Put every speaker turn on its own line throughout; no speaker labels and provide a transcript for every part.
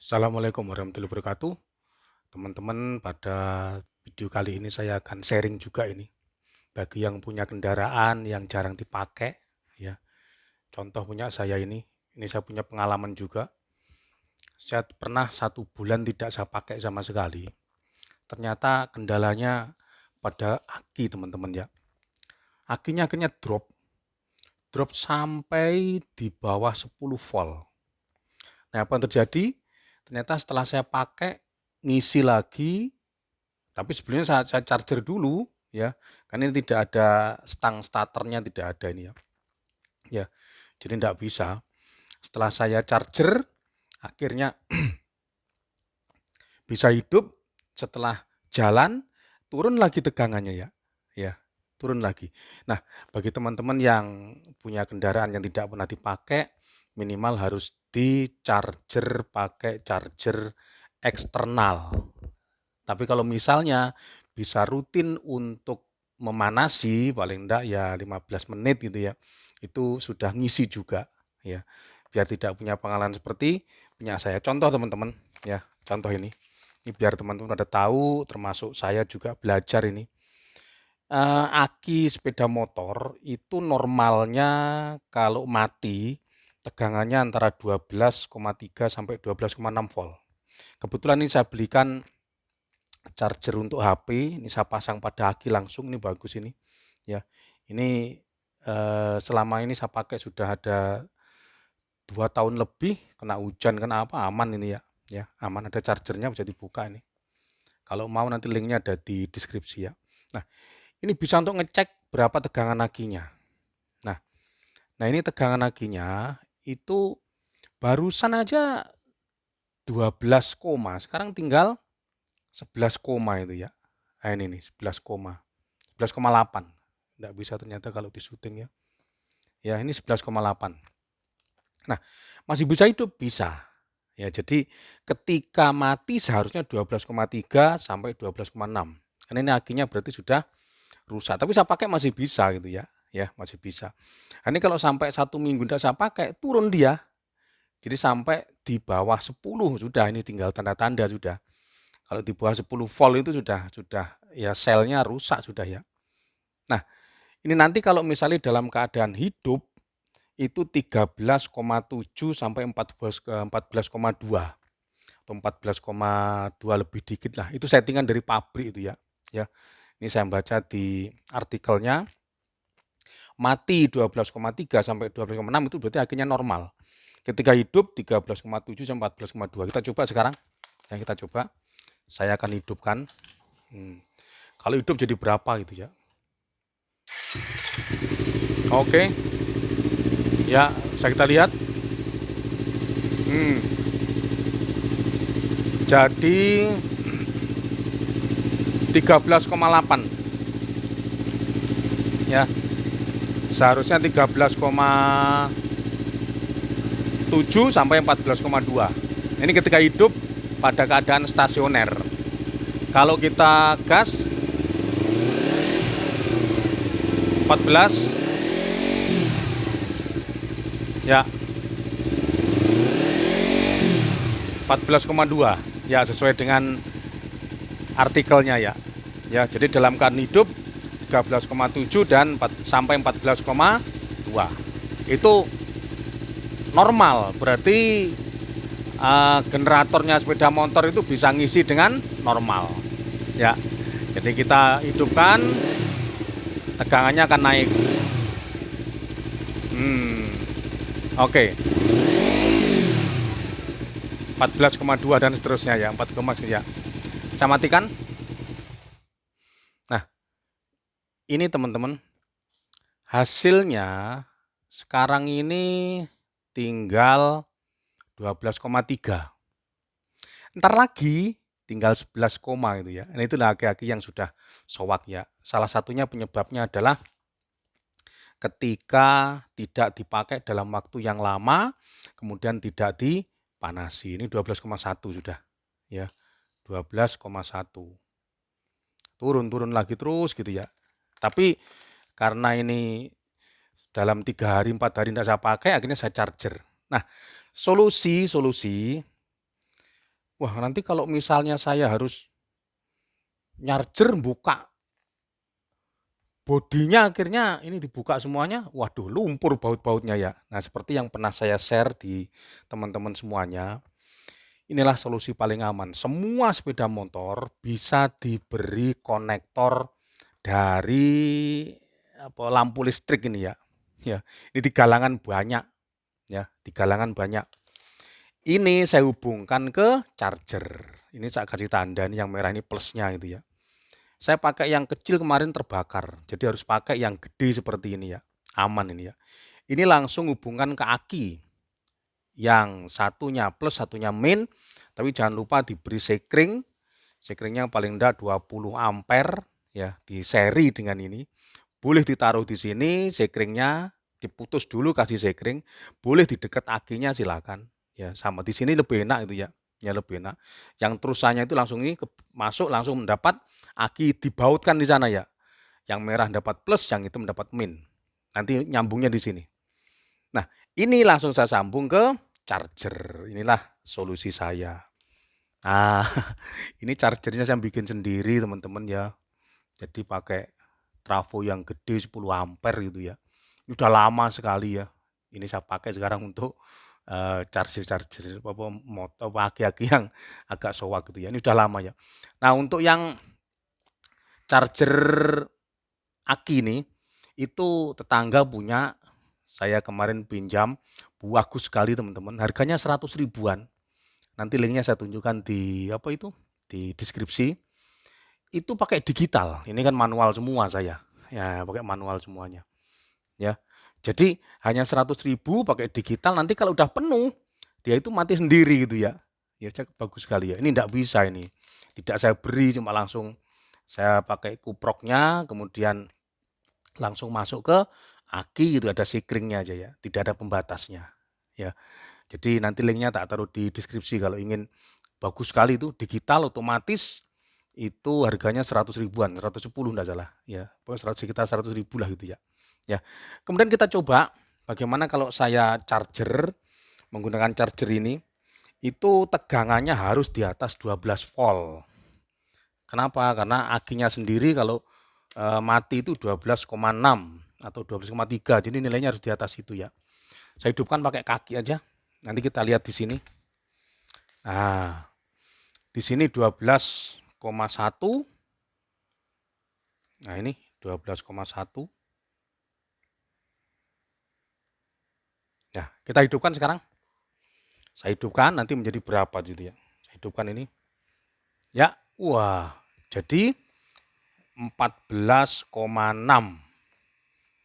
Assalamualaikum warahmatullahi wabarakatuh. Teman-teman, pada video kali ini saya akan sharing juga ini bagi yang punya kendaraan yang jarang dipakai ya. Contoh punya saya ini saya punya pengalaman juga. Saya pernah 1 bulan tidak saya pakai sama sekali. Ternyata kendalanya pada aki teman-teman ya. Akinya akhirnya drop sampai di bawah 10 volt. Nah, apa yang terjadi? Ternyata setelah saya pakai ngisi lagi. Tapi sebelumnya saya charger dulu ya, kan ini tidak ada stang starternya, tidak ada ini ya. Ya, jadi tidak bisa. Setelah saya charger, akhirnya bisa hidup. Setelah jalan, turun lagi tegangannya ya. Ya, turun lagi. Nah, bagi teman-teman yang punya kendaraan yang tidak pernah dipakai, minimal harus di charger pakai charger eksternal. Tapi kalau misalnya bisa rutin untuk memanasi paling enggak ya 15 menit gitu ya, itu sudah ngisi juga ya. Biar tidak punya pengalaman seperti punya saya. Contoh teman-teman ya, contoh ini. Ini biar teman-teman pada tahu, termasuk saya juga belajar ini. Aki sepeda motor itu normalnya kalau mati tegangannya antara 12,3 sampai 12,6 volt. Kebetulan ini saya belikan charger untuk HP, ini saya pasang pada aki langsung, ini bagus ini ya. Ini selama ini saya pakai sudah ada 2 tahun lebih, kena hujan kena apa aman ini ya, ya aman, ada chargernya bisa dibuka ini. Kalau mau nanti linknya ada di deskripsi ya. Nah, ini bisa untuk ngecek berapa tegangan akinya. Nah, nah ini tegangan akinya itu barusan aja 12 koma, sekarang tinggal 11 koma itu ya. Nah ini nih 11 koma. 11,8. Tidak bisa ternyata kalau di syuting ya. Ya ini 11,8. Nah, masih bisa hidup? Bisa. Ya, jadi ketika mati seharusnya 12,3 sampai 12,6. Karena ini akinya berarti sudah rusak. Tapi saya pakai masih bisa gitu ya. Ya, masih bisa. Nah, ini kalau sampai 1 minggu tidak saya pakai, turun dia. Jadi sampai di bawah 10 sudah, ini tinggal tanda-tanda sudah. Kalau di bawah 10 volt itu sudah ya selnya rusak sudah ya. Nah, ini nanti kalau misalnya dalam keadaan hidup itu 13,7 sampai 14,2 atau 14,2 lebih dikit lah. Itu settingan dari pabrik itu ya. Ya. Ini saya baca di artikelnya. Mati 12,3 sampai 12,6 itu berarti akhirnya normal. Ketika hidup 13,7 sampai 14,2. Kita coba sekarang. Ya, kita coba. Saya akan hidupkan. Kalau hidup jadi berapa gitu ya. Oke. Ya, bisa kita lihat. Jadi 13,8 ya. Seharusnya 13,7 sampai 14,2. Ini ketika hidup pada keadaan stasioner. Kalau kita gas 14 ya 14,2 ya sesuai dengan artikelnya ya. Ya, jadi dalam keadaan hidup 13,7 dan sampai 14,2. Itu normal, berarti generatornya sepeda motor itu bisa ngisi dengan normal. Ya. Jadi kita hidupkan, tegangannya akan naik. Oke. 14,2 dan seterusnya ya, 4, ya. Saya matikan. Nah, ini teman-teman, hasilnya sekarang ini tinggal 12,3. Ntar lagi tinggal 11 koma gitu ya. Nah, itulah aki-aki yang sudah sowak ya. Salah satunya penyebabnya adalah ketika tidak dipakai dalam waktu yang lama, kemudian tidak dipanasi. Ini 12,1 sudah ya. 12,1. Turun lagi terus gitu ya. Tapi karena ini dalam 3 hari 4 hari tidak saya pakai, akhirnya saya charger. Nah, solusi Wah, nanti kalau misalnya saya harus nyarger buka bodinya, akhirnya ini dibuka semuanya, waduh lumpur baut-bautnya ya. Nah, seperti yang pernah saya share di teman-teman semuanya, inilah solusi paling aman. Semua sepeda motor bisa diberi konektor dari lampu listrik ini ya. Ya, ini di galangan banyak ya, di galangan banyak. Ini saya hubungkan ke charger. Ini saya kasih tanda ini yang merah ini plusnya itu ya. Saya pakai yang kecil kemarin terbakar, jadi harus pakai yang gede seperti ini ya, aman ini ya. Ini langsung hubungkan ke aki, yang satunya plus, satunya min, tapi jangan lupa diberi sekring, sekringnya paling enggak 20 ampere ya, di seri dengan ini. Boleh ditaruh di sini sekringnya, diputus dulu kasih sekring, boleh di dekat akinya silakan. Ya, sama di sini lebih enak itu ya. Ya lebih enak. Yang terusannya itu langsung ini masuk langsung mendapat aki dibautkan di sana ya. Yang merah dapat plus, yang itu mendapat min. Nanti nyambungnya di sini. Nah, ini langsung saya sambung ke charger. Inilah solusi saya. Nah, ini chargernya saya bikin sendiri teman-teman ya. Jadi pakai trafo yang gede 10 ampere gitu ya. Ini udah lama sekali ya. Ini saya pakai sekarang untuk charger motor aki-aki yang agak sowak gitu ya. Ini udah lama ya. Nah, untuk yang charger aki ini itu tetangga punya, saya kemarin pinjam, bagus sekali teman-teman. Harganya 100 ribuan. Nanti linknya saya tunjukkan di di deskripsi. Itu pakai digital. Ini kan manual semua saya. Ya, pakai manual semuanya. Ya. Jadi hanya 100 ribu pakai digital, nanti kalau udah penuh dia itu mati sendiri gitu ya. Ya bagus sekali ya. Ini enggak bisa ini. Tidak saya beri, cuma langsung saya pakai kuproknya, kemudian langsung masuk ke aki gitu, ada sekringnya aja ya. Tidak ada pembatasnya. Ya. Jadi nanti linknya tak taruh di deskripsi kalau ingin bagus sekali itu digital otomatis itu harganya 100 ribuan, 110 enggak salah ya. Pokoknya sekitar 100 ribu lah gitu ya. Ya. Kemudian kita coba bagaimana kalau saya charger menggunakan charger ini itu tegangannya harus di atas 12 volt. Kenapa? Karena akinya sendiri kalau mati itu 12,6 atau 12,3. Jadi nilainya harus di atas itu ya. Saya hidupkan pakai kaki aja. Nanti kita lihat di sini. Nah, di sini 12,1. Nah, ini 12,1. Nah, kita hidupkan sekarang. Saya hidupkan nanti menjadi berapa gitu ya. Saya hidupkan ini. Ya, wah, jadi 14,6.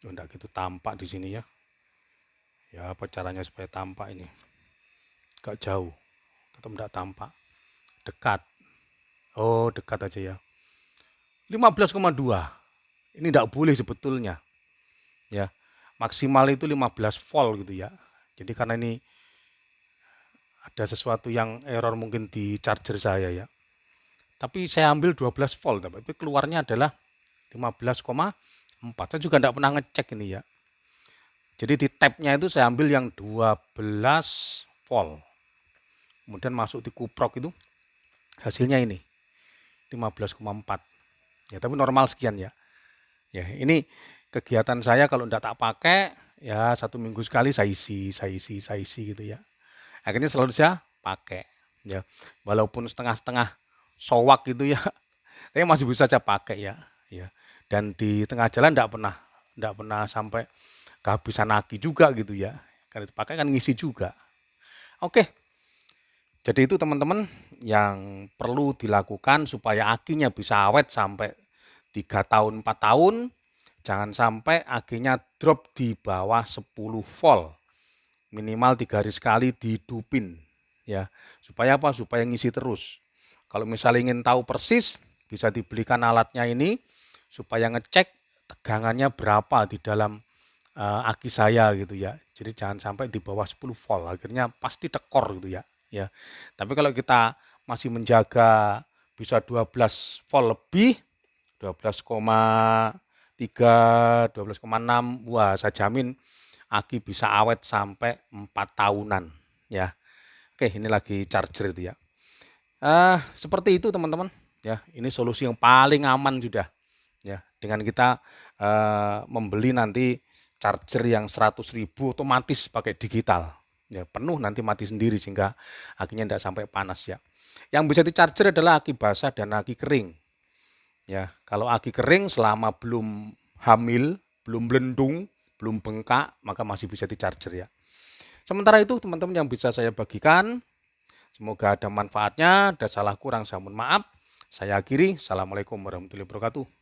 Enggak gitu tampak di sini ya. Ya, apa caranya supaya tampak ini? Agak jauh. Tetap enggak tampak. Dekat. Oh, dekat aja ya. 15,2. Ini enggak boleh sebetulnya. Ya. Maksimal itu 15 volt gitu ya. Jadi karena ini ada sesuatu yang error mungkin di charger saya ya. Tapi saya ambil 12 volt, tapi keluarnya adalah 15,4. Saya juga tidak pernah ngecek ini ya. Jadi di tabnya itu saya ambil yang 12 volt. Kemudian masuk di kuprok itu hasilnya ini 15,4. Ya, tapi normal sekian ya. Ya, ini kegiatan saya kalau tidak tak pakai ya 1 minggu sekali saya isi gitu ya. Akhirnya selalu saya pakai ya. Walaupun setengah-setengah sowak gitu ya, tapi masih bisa saya pakai ya. Ya. Dan di tengah jalan tidak pernah sampai kehabisan aki juga gitu ya. Karena dipakai kan ngisi juga. Oke. Jadi itu teman-teman yang perlu dilakukan supaya akinya bisa awet sampai 3 tahun, 4 tahun. Jangan sampai akinya drop di bawah 10 volt. Minimal 3 hari sekali dihidupin ya. Supaya apa? Supaya ngisi terus. Kalau misalnya ingin tahu persis, bisa dibelikan alatnya ini supaya ngecek tegangannya berapa di dalam aki saya gitu ya. Jadi jangan sampai di bawah 10 volt, akhirnya pasti tekor gitu ya. Ya. Tapi kalau kita masih menjaga bisa 12 volt lebih, 12,3, 12,6, wah saya jamin aki bisa awet sampai 4 tahunan ya. Oke, ini lagi charger itu ya. Seperti itu teman-teman, ya. Ini solusi yang paling aman sudah, ya. Dengan kita membeli nanti charger yang 100.000 otomatis pakai digital, ya. Penuh nanti mati sendiri sehingga akinya tidak sampai panas ya. Yang bisa di-charger adalah aki basah dan aki kering. Ya, kalau aki kering selama belum hamil, belum belendung, belum bengkak, maka masih bisa di-charger ya. Sementara itu teman-teman yang bisa saya bagikan, semoga ada manfaatnya, ada salah kurang saya mohon maaf. Saya akhiri, Assalamualaikum warahmatullahi wabarakatuh.